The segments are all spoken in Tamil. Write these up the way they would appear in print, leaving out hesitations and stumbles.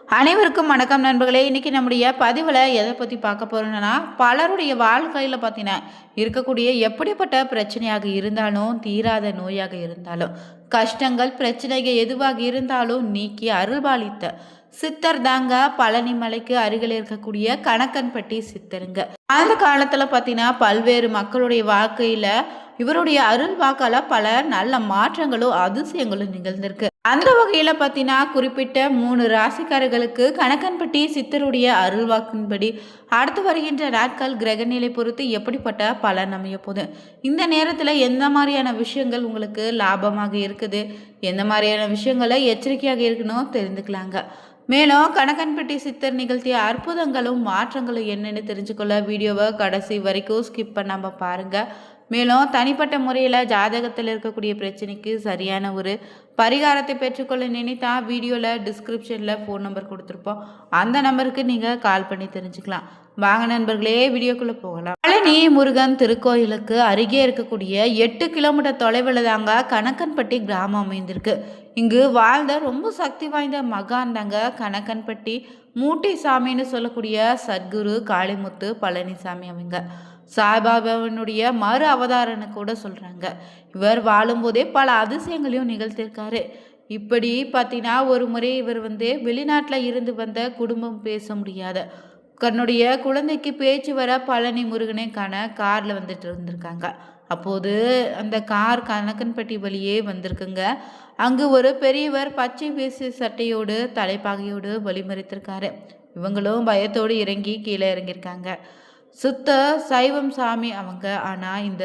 அனைவருக்கும் வணக்கம் நண்பர்களே. இன்னைக்கு நம்முடைய பதிவில் எதை பற்றி பார்க்க போகிறோம்னா, பலருடைய வாழ்க்கையில் பார்த்தீங்கன்னா இருக்கக்கூடிய எப்படிப்பட்ட பிரச்சனையாக இருந்தாலும், தீராத நோயாக இருந்தாலும், கஷ்டங்கள் பிரச்சனைகள் எதுவாக இருந்தாலும் நீக்கி அருள்பாலித்த சித்தர் தாங்க பழனி மலைக்கு அருகில் இருக்கக்கூடிய கணக்கன்பட்டி சித்தருங்க. அந்த காலத்தில் பார்த்தீங்கன்னா பல்வேறு மக்களுடைய வாழ்க்கையில் இவருடைய அருள் வாக்கால பல நல்ல மாற்றங்களும் அதிசயங்களும் நிகழ்ந்திருக்கு. அந்த வகையில் பார்த்தீங்கன்னா குறிப்பிட்ட 3 ராசிக்காரர்களுக்கு கணக்கன்பட்டி சித்தருடைய அருள் வாக்கின்படி அடுத்து வருகின்ற நாட்கள் கிரகநிலை பொறுத்து எப்படிப்பட்ட பலன் அமைய போகுது, இந்த நேரத்தில் எந்த மாதிரியான விஷயங்கள் உங்களுக்கு லாபமாக இருக்குது, எந்த மாதிரியான விஷயங்களை எச்சரிக்கையாக இருக்கணும் தெரிந்துக்கலாங்க. மேலும் கணக்கன்பட்டி சித்தர் நிகழ்த்திய அற்புதங்களும் மாற்றங்களும் என்னென்னு தெரிஞ்சுக்கொள்ள வீடியோவை கடைசி வரைக்கும் ஸ்கிப் பண்ணாமல் பாருங்கள். மேலும் தனிப்பட்ட முறையில் ஜாதகத்தில் இருக்கக்கூடிய பிரச்சனைக்கு சரியான ஒரு பரிகாரத்தை பெற்றுக்கொள்ள நினைத்தா வீடியோவில் டிஸ்கிரிப்ஷனில் ஃபோன் நம்பர் கொடுத்துருப்போம். அந்த நம்பருக்கு நீங்கள் கால் பண்ணி தெரிஞ்சுக்கலாம். வாங்க நண்பர்களே, வீடியோக்குள்ளே போகலாம். பழனி முருகன் திருக்கோயிலுக்கு அருகே இருக்கக்கூடிய 8 கிலோமீட்டர் தொலைவில் தாங்க கணக்கன்பட்டி கிராமம் அமைந்திருக்கு. இங்கு வாழ்ந்த ரொம்ப சக்தி வாய்ந்த மகான் தாங்க கணக்கன்பட்டி மூட்டை சாமின்னு சொல்லக்கூடிய சத்குரு காளிமுத்து பழனிசாமி அவங்க. சாய்பாபாவினுடைய மறு அவதாரன்னு கூட சொல்கிறாங்க. இவர் வாழும்போதே பல அதிசயங்களையும் நிகழ்த்திருக்காரு. இப்படி பார்த்தீங்கன்னா ஒரு முறை இவர் வெளிநாட்டில் இருந்து வந்த குடும்பம் பேச முடியாத தன்னுடைய குழந்தைக்கு பேச்சு வர பழனி முருகனை காண காரில் வந்துட்டு இருந்திருக்காங்க. அப்போது அந்த கார் கணக்கன்பட்டி வழியே வந்திருக்குங்க. அங்கு ஒரு பெரியவர் பச்சை வேசி சட்டையோடு தலைப்பாகையோடு வழிமறித்திருக்காரு. இவங்களும் பயத்தோடு இறங்கி கீழே இறங்கியிருக்காங்க. சுத்த சைவம் சாமி அவங்க. ஆனால் இந்த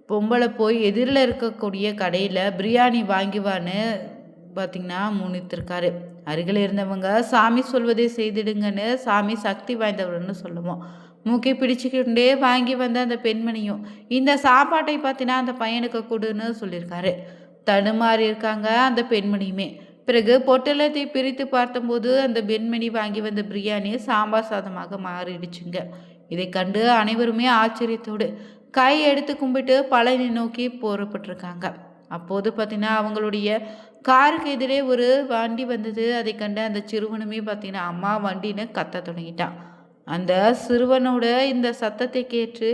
பொம்பளை போய் எதிரில் இருக்கக்கூடிய கடையில் பிரியாணி வாங்கிவான்னு பார்த்திங்கன்னா முன்னித்திருக்காரு. அருகில் இருந்தவங்க சாமி சொல்வதை செய்திடுங்கன்னு சாமி சக்தி வாய்ந்தவர்னு சொல்லுவோம். மூக்கை பிடிச்சிக்கிட்டே வாங்கி வந்த அந்த பெண்மணியும் இந்த சாப்பாட்டை பார்த்தீங்கன்னா அந்த பையனுக்கு கொடுன்னு சொல்லியிருக்காரு. தடுமாறி இருக்காங்க அந்த பெண்மணியுமே. பிறகு பொட்டலத்தை பிரித்து பார்த்தபோது அந்த பெண்மணி வாங்கி வந்த பிரியாணி சாம்பார் சாதமாக மாறிடுச்சுங்க. இதை கண்டு அனைவருமே ஆச்சரியத்தோடு கை எடுத்து கும்பிட்டு பழனி நோக்கி போறப்பட்டிருக்காங்க. அப்போது பார்த்தீங்கன்னா அவங்களுடைய காருக்கு எதிரே ஒரு வண்டி வந்தது. அதை கண்டு அந்த சிறுவனுமே பார்த்தீங்கன்னா அம்மா வண்டின்னு கத்த தொடங்கிட்டான். அந்த சிறுவனோட இந்த சத்தத்தை கேட்டு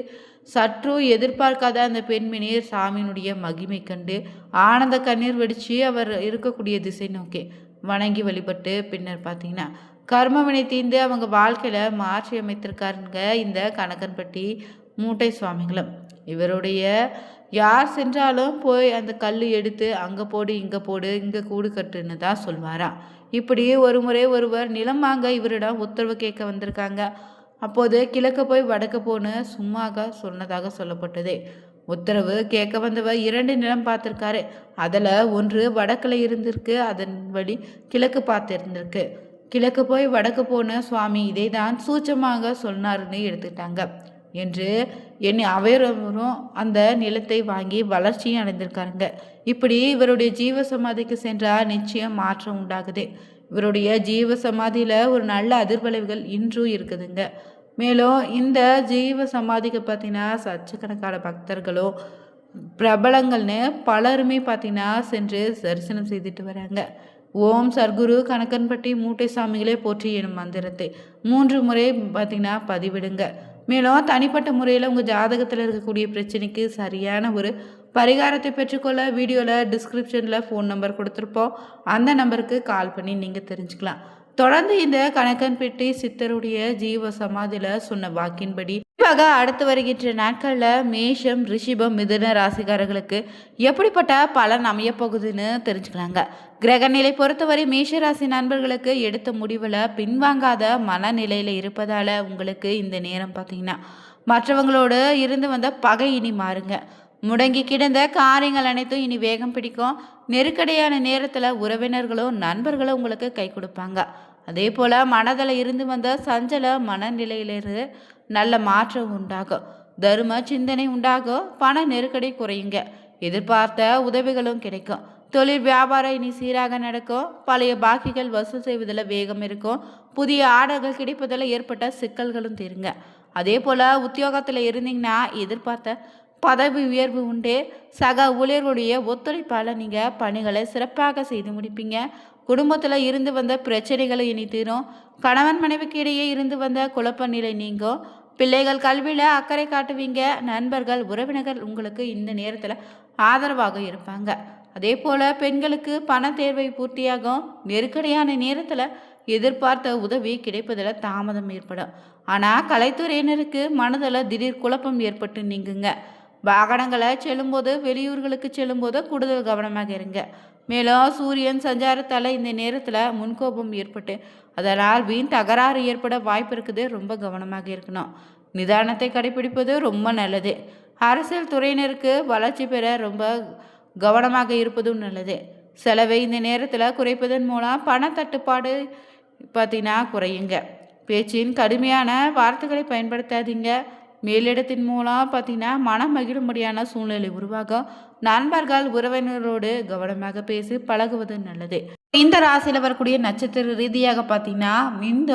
சற்றும் எதிர்பார்க்காத அந்த பெண்மணி சாமியினுடைய மகிமை கண்டு ஆனந்த கண்ணீர் வெடித்து அவர் இருக்கக்கூடிய திசை நோக்கி வணங்கி வழிபட்டு பின்னர் பார்த்தீங்கன்னா கர்மவினை தீர்ந்து அவங்க வாழ்க்கையில் மாற்றி அமைத்திருக்காருங்க இந்த கணக்கன்பட்டி மூட்டை சுவாமிகளும். இவருடைய யார் சென்றாலும் போய் அந்த கல் எடுத்து அங்கே போடு இங்கே போடு இங்கே கூடு கட்டுன்னு தான் சொல்வாராம். இப்படி ஒரு முறை ஒருவர் நிலம் வாங்க இவரிடம் உத்தரவு கேட்க வந்திருக்காங்க. அப்போது கிழக்கு போய் வடக்கு போன்னு சும்மாக சொன்னதாக சொல்லப்பட்டது. உத்தரவு கேட்க வந்தவர் 2 நிலம் பார்த்துருக்காரு. அதில் ஒன்று வடக்கில் இருந்திருக்கு, அதன் வழி கிழக்கு பார்த்து இருந்திருக்கு. கிழக்கு போய் வடக்கு போன சுவாமி இதை தான் சூட்சமாக சொன்னாருன்னு எடுத்துக்கிட்டாங்க என்று எண்ணி அவரும் அந்த நிலத்தை வாங்கி வளர்ச்சியும் அடைந்திருக்காருங்க. இப்படி இவருடைய ஜீவ சமாதிக்கு சென்றால் நிச்சயம் மாற்றம் உண்டாகுது. இவருடைய ஜீவ சமாதியில் ஒரு நல்ல அதிர்வலைவுகள் இன்றும் இருக்குதுங்க. மேலும் இந்த ஜீவ சமாதிக்கு பார்த்தீங்கன்னா லட்சக்கணக்கான பக்தர்களும் பிரபலங்கள்னு பலருமே பார்த்தீங்கன்னா சென்று தரிசனம் செய்துட்டு வராங்க. ஓம் சர்க்குரு கணக்கன்பட்டி மூட்டை சாமிகளே போற்றி எனும் மந்திரத்தை 3 முறை பார்த்திங்கன்னா பதிவிடுங்க. மேலும் தனிப்பட்ட முறையில் உங்கள் ஜாதகத்தில் இருக்கக்கூடிய பிரச்சனைக்கு சரியான ஒரு பரிகாரத்தை பெற்றுக்கொள்ள வீடியோவில் டிஸ்கிரிப்ஷனில் ஃபோன் நம்பர் கொடுத்துருப்போம். அந்த நம்பருக்கு கால் பண்ணி நீங்கள் தெரிஞ்சுக்கலாம். தொடர்ந்து இந்த கணக்கன்பட்டி சித்தருடைய ஜீவ சமாதியில் சொன்ன வாக்கின்படி அடுத்து வருகின்ற நாட்களில் மேஷம், ரிஷிபம், மிதுன ராசிக்காரர்களுக்கு எப்படிப்பட்ட பலன் அமைய போகுதுன்னு தெரிஞ்சுக்கலாங்க. கிரகநிலை பொறுத்தவரை மேஷராசி நண்பர்களுக்கு எடுத்த முடிவில் பின்வாங்காத மனநிலையில் இருப்பதால் உங்களுக்கு இந்த நேரம் பார்த்தீங்கன்னா மற்றவங்களோடு இருந்து வந்த பகை இனி மாறுங்க. முடங்கி கிடந்த காரியங்கள் அனைத்தும் இனி வேகம் பிடிக்கும். நெருக்கடியான நேரத்தில் உறவினர்களும் நண்பர்களும் உங்களுக்கு கை கொடுப்பாங்க. அதே போல் மனதில் இருந்து வந்த சஞ்சல மனநிலையிலிருந்து நல்ல மாற்றம் உண்டாகும். தர்ம சிந்தனை உண்டாகும். பண நெருக்கடி குறையுங்க. எதிர்பார்த்த உதவிகளும் கிடைக்கும். தொழில் வியாபாரம் இனி சீராக நடக்கும். பழைய பாக்கிகள் வசூல் செய்வதில் வேகம் இருக்கும். புதிய ஆர்டர்கள் கிடைப்பதில் ஏற்பட்ட சிக்கல்களும் தீருங்க. அதே போல் உத்தியோகத்தில் இருந்தீங்கன்னா எதிர்பார்த்த பதவி உயர்வு உண்டு. சக ஊழியர்களுடைய ஒத்துழைப்பால் நீங்கள் பணிகளை சிறப்பாக செய்து முடிப்பீங்க. குடும்பத்தில் இருந்து வந்த பிரச்சனைகளை இனி தீரும். கணவன் மனைவிக்கு இடையே இருந்து வந்த குழப்ப நிலை நீங்கும். பிள்ளைகள் கல்வியில் அக்கறை காட்டுவீங்க. நண்பர்கள் உறவினர்கள் உங்களுக்கு இந்த நேரத்தில் ஆதரவாக இருப்பாங்க. அதே போல் பெண்களுக்கு பண தேர்வை பூர்த்தியாகும். நெருக்கடியான நேரத்தில் எதிர்பார்த்த உதவி கிடைப்பதில் தாமதம் ஏற்படும். ஆனால் கலைத்துறையினருக்கு மனதில் திடீர் குழப்பம் ஏற்பட்டு நீங்குங்க. வாகனங்களை செல்லும்போது வெளியூர்களுக்கு செல்லும்போது கூடுதல் கவனமாக இருங்க. மேலும் சூரியன் சஞ்சாரத்தால் இந்த நேரத்தில் முன்கோபம் ஏற்பட்டு அதனால் வீண் தகராறு ஏற்பட வாய்ப்பு இருக்குது. ரொம்ப கவனமாக இருக்கணும். நிதானத்தை கடைபிடிப்பது ரொம்ப நல்லது. அரசியல் துறையினருக்கு வளர்ச்சி பெற ரொம்ப கவனமாக இருப்பதும் நல்லது. செலவை இந்த நேரத்தில் குறைப்பதன் மூலம் பண தட்டுப்பாடு பார்த்தீங்கன்னா குறையுங்க. பேச்சின் கடுமையான வார்த்தைகளை பயன்படுத்தாதீங்க. மேலிடத்தின் மூலம் பார்த்தீங்கன்னா மனம் மகிழும்படியான சூழ்நிலை உருவாகும். நண்பர்கள் உறவினரோடு கவனமாக பேசி பழகுவது நல்லது. இந்த ராசியில் வரக்கூடிய நட்சத்திர ரீதியாக பார்த்தீங்கன்னா இந்த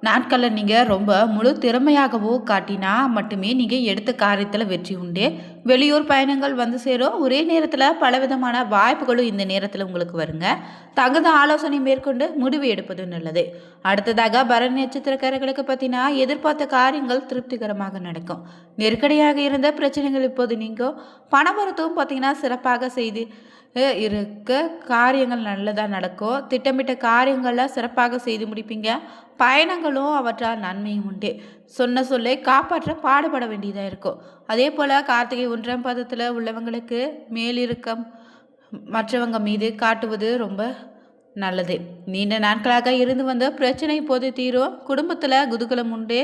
நாட்களில் நீங்கள் ரொம்ப முழு திறமையாகவோ காட்டினா மட்டுமே நீங்கள் எடுத்த காரியத்தில் வெற்றி உண்டு. வெளியூர் பயணங்கள் வந்து சேரும். ஒரே நேரத்தில் பலவிதமான வாய்ப்புகளும் இந்த நேரத்தில் உங்களுக்கு வருங்க. தகுந்த ஆலோசனை மேற்கொண்டு முடிவு எடுப்பது நல்லது. அடுத்ததாக பரணி நட்சத்திரக்காரர்களுக்கு பார்த்தீங்கன்னா எதிர்பார்த்த காரியங்கள் திருப்திகரமாக நடக்கும். நெருக்கடியாக இருந்த பிரச்சனைகள் இப்போது நீங்கும். பணவரத்தும் பார்த்தீங்கன்னா சிறப்பாக செய்து இருக்க காரியங்கள் நல்லதாக நடக்கும். திட்டமிட்ட காரியங்களில் சிறப்பாக செய்து முடிப்பீங்க. பயணங்களும் அவற்றால் நன்மையும் உண்டு. சொன்ன சொல்லை காப்பாற்ற பாடுபட வேண்டியதாக இருக்கும். அதே போல் கார்த்திகை 1ஆம் பாதத்தில் உள்ளவங்களுக்கு மேலிருக்கம் மற்றவங்க மீது காட்டுவது ரொம்ப நல்லது. நீண்ட நாட்களாக இருந்து வந்த பிரச்சனை இப்போது தீரும். குடும்பத்தில் குதூகலம் உண்டு.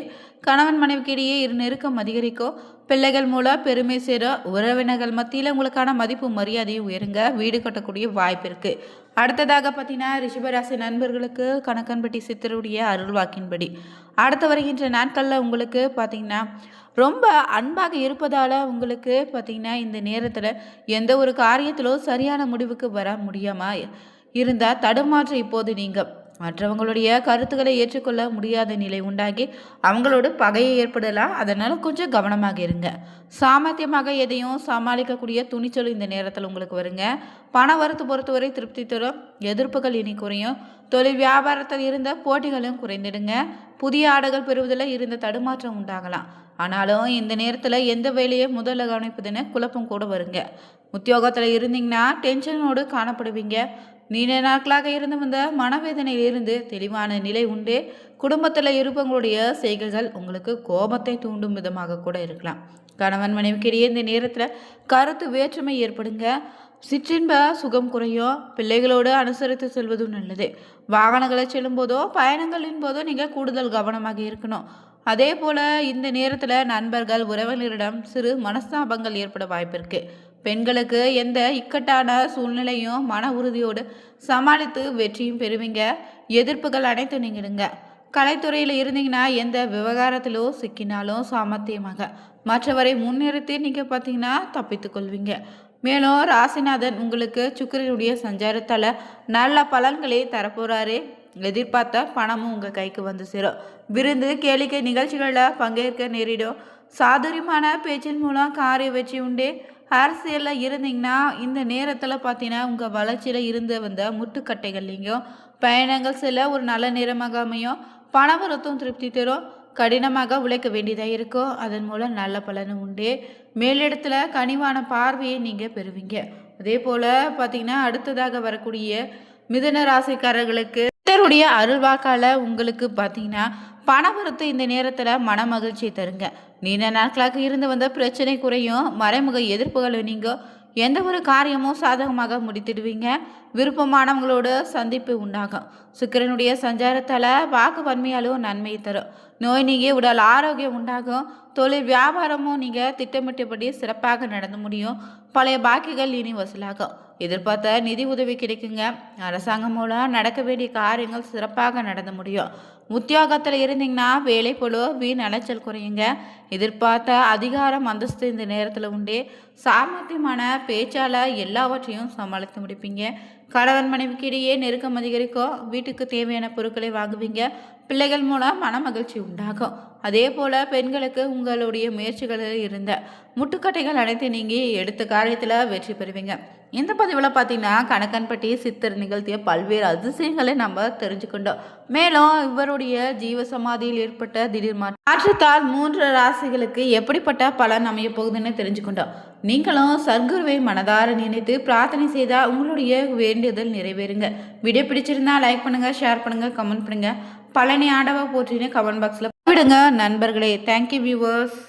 கணவன் மனைவிக்கு இடையே நெருக்கம் அதிகரிக்கும். பிள்ளைகள் மூலம் பெருமை சேரும். உறவினர்கள் மத்தியில் உங்களுக்கான மதிப்பு மரியாதையும் உயருங்க. வீடு கட்டக்கூடிய வாய்ப்பு இருக்குது. அடுத்ததாக பார்த்தீங்கன்னா ரிஷபராசி நண்பர்களுக்கு கணக்கன்பட்டி சித்தருடைய அருள்வாக்கின்படி அடுத்து வருகின்ற நாட்களில் உங்களுக்கு பார்த்தீங்கன்னா ரொம்ப அன்பாக இருப்பதால் உங்களுக்கு பார்த்தீங்கன்னா இந்த நேரத்தில் எந்த ஒரு காரியத்திலும் சரியான முடிவுக்கு வர முடியாமல் இருந்தால் தடுமாற்ற இப்போது நீங்கள் மற்றவங்களுடைய கருத்துக்களை ஏற்றுக்கொள்ள முடியாத நிலை உண்டாகி அவங்களோட பகையை ஏற்படலாம். அதனால் கொஞ்சம் கவனமாக இருங்க. சாமர்த்தியமாக எதையும் சமாளிக்கக்கூடிய துணிச்சல் இந்த நேரத்தில் உங்களுக்கு வருங்க. பண வரத்து பொறுத்தவரை திருப்தி தரும். எதிர்ப்புகள் இனி குறையும். தொழில் வியாபாரத்தில் இருந்த போட்டிகளும் குறைந்திடுங்க. புதிய ஆடைகள் பெறுவதில் இருந்த தடுமாற்றம் உண்டாகலாம். ஆனாலும் இந்த நேரத்தில் எந்த வேலையை முதல்ல கவனிப்பதுன்னு குழப்பம் கூட வருங்க. உத்தியோகத்தில் இருந்தீங்கன்னா டென்ஷனோடு காணப்படுவீங்க. நீண்ட நாட்களாக இருந்து வந்த மனவேதனையிலிருந்து தெளிவான நிலை உண்டு. குடும்பத்தில் இருப்பவங்களுடைய செய்கைகள் உங்களுக்கு கோபத்தை தூண்டும் விதமாக கூட இருக்கலாம். கணவன் மனைவிக்கிடையே இந்த நேரத்தில் கருத்து வேற்றுமை ஏற்படுங்க. சிற்றின்ப சுகம் குறையும். பிள்ளைகளோடு அனுசரித்து செல்வதும் நல்லது. வாகனங்களை செல்லும் போதோ பயணங்களின் போதோ நீங்கள் கூடுதல் கவனமாக இருக்கணும். அதே போல் இந்த நேரத்தில் நண்பர்கள் உறவினரிடம் சிறு மனஸ்தாபங்கள் ஏற்பட வாய்ப்பு இருக்குது. பெண்களுக்கு எந்த இக்கட்டான சூழ்நிலையும் மன உறுதியோடு சமாளித்து வெற்றியும் பெறுவீங்க. எதிர்ப்புகள் அனைத்தும் நீங்கிடுங்க. கலைத்துறையில் இருந்தீங்கன்னா எந்த விவகாரத்திலோ சிக்கினாலும் சாமர்த்தியமாக மற்றவரை முன்னிறுத்தி நீங்கள் பார்த்தீங்கன்னா தப்பித்து கொள்வீங்க. மேலும் ராசிநாதன் உங்களுக்கு சுக்கிரனுடைய சஞ்சாரத்தால் நல்ல பலன்களை தரப்போகிறாரு. எதிர்பார்த்த பணமும் உங்கள் கைக்கு வந்து சேரும். விருந்து கேளிக்கை நிகழ்ச்சிகளில் பங்கேற்க நேரிடும். சாதுரியமான பேச்சின் மூலம் காரிய வெற்றி உண்டு. அரசியலில் இருந்தீங்கன்னா இந்த நேரத்தில் பார்த்தீங்கன்னா உங்கள் வளர்ச்சியில் இருந்து வந்த முட்டுக்கட்டைகள்லையும் பயணங்கள் செல்ல ஒரு நல்ல நேரமாக அமையும். பணவரத்தும் திருப்தி தரும். கடினமாக உழைக்க வேண்டியதாக இருக்கும். அதன் மூலம் நல்ல பலனும் உண்டு. மேலிடத்தில் கனிவான பார்வையை நீங்கள் பெறுவீங்க. அதே போல் பார்த்தீங்கன்னா அடுத்ததாக வரக்கூடிய மிதுன ராசிக்காரர்களுக்கு சித்தருடைய அருள்வாக்கால் உங்களுக்கு பார்த்தீங்கன்னா பணவரத்து இந்த நேரத்தில் மன மகிழ்ச்சியை தருங்க. நீண்ட நாட்களாக இருந்து வந்த பிரச்சனை குறையும். மறைமுக எதிர்ப்புகளை நீங்கள் எந்த ஒரு காரியமும் சாதகமாக முடித்திடுவீங்க. விருப்பமானவங்களோட சந்திப்பு உண்டாகும். சுக்கிரனுடைய சஞ்சாரத்தால் வாக்கு வன்மையாலும் நன்மை தரும். நோய் நீங்கி உடல் ஆரோக்கியம் உண்டாகும். தொழில் வியாபாரமும் நீங்கள் திட்டமிட்டபடி சிறப்பாக நடந்து முடியும். பழைய பாக்கிகள் இனி வசூலாகும். எதிர்பார்த்த நிதி உதவி கிடைக்குங்க. அரசாங்கம் மூலம் நடக்க வேண்டிய காரியங்கள் சிறப்பாக நடந்து முடியும். உத்தியோகத்தில் இருந்தீங்கன்னா வேலை போல வீண் அலைச்சல் குறையுங்க. எதிர்பார்த்த அதிகாரம் அந்தஸ்து இந்த நேரத்தில் உண்டு. சாமர்த்தியமான பேச்சால் எல்லாவற்றையும் சமாளித்து முடிப்பீங்க. கணவன் மனைவிக்கு இடையே நெருக்கம் அதிகரிக்கும். வீட்டுக்கு தேவையான பொருட்களை வாங்குவீங்க. பிள்ளைகள் மூலம் மன மகிழ்ச்சி உண்டாகும். அதே போல் பெண்களுக்கு உங்களுடைய முயற்சிகளில் இருந்த முட்டுக்கட்டைகள் அனைத்து நீங்கி எடுத்த காரியத்தில் வெற்றி பெறுவீங்க. இந்த பதிவில் பார்த்தீங்கன்னா கணக்கன்பட்டி சித்தர் நிகழ்த்திய பல்வேறு அதிசயங்களை நம்ம தெரிஞ்சுக்கிட்டோம். மேலும் இவருடைய ஜீவ சமாதியில் ஏற்பட்ட திடீர் மாற்றத்தால் 3 ராசிகளுக்கு எப்படிப்பட்ட பலன் அமைய போகுதுன்னு தெரிஞ்சுக்கிட்டோம். நீங்களும் சர்க்குருவை மனதார நினைத்து பிரார்த்தனை செய்தால் உங்களுடைய வேண்டுதல் நிறைவேறுங்க. வீடியோ பிடிச்சிருந்தா லைக் பண்ணுங்க, ஷேர் பண்ணுங்க, கமெண்ட் பண்ணுங்க. பழனி ஆண்டவா போற்றின்னு கமெண்ட் பாக்ஸில் விடுங்க நண்பர்களே. Thank you viewers.